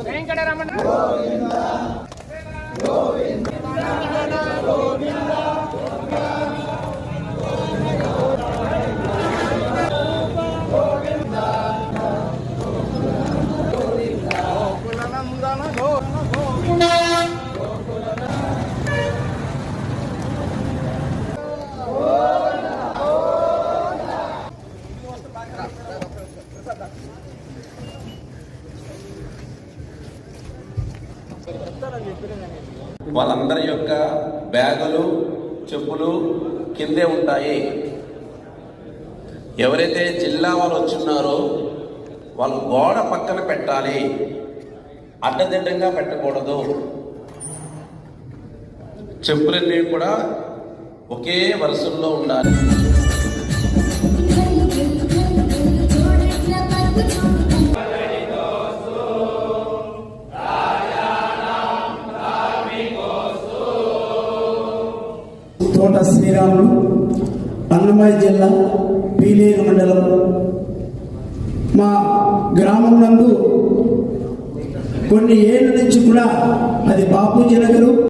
వెంకటరమణ వాళ్ళందరి యొక్క బ్యాగులు చెప్పులు కిందే ఉంటాయి. ఎవరైతే జిల్లా వాళ్ళు వచ్చున్నారో వాళ్ళు గోడ పక్కన పెట్టాలి, అడ్డదిడ్డంగా పెట్టకూడదు. చెప్పులన్నీ కూడా ఒకే వరుసల్లో ఉండాలి. తోట శ్రీరాములు, అన్నమయ్య జిల్లా పీలేరు మండలం. మా గ్రామం నందు కొన్ని ఏళ్ళ నుంచి కూడా అది బాపూజీ నగరు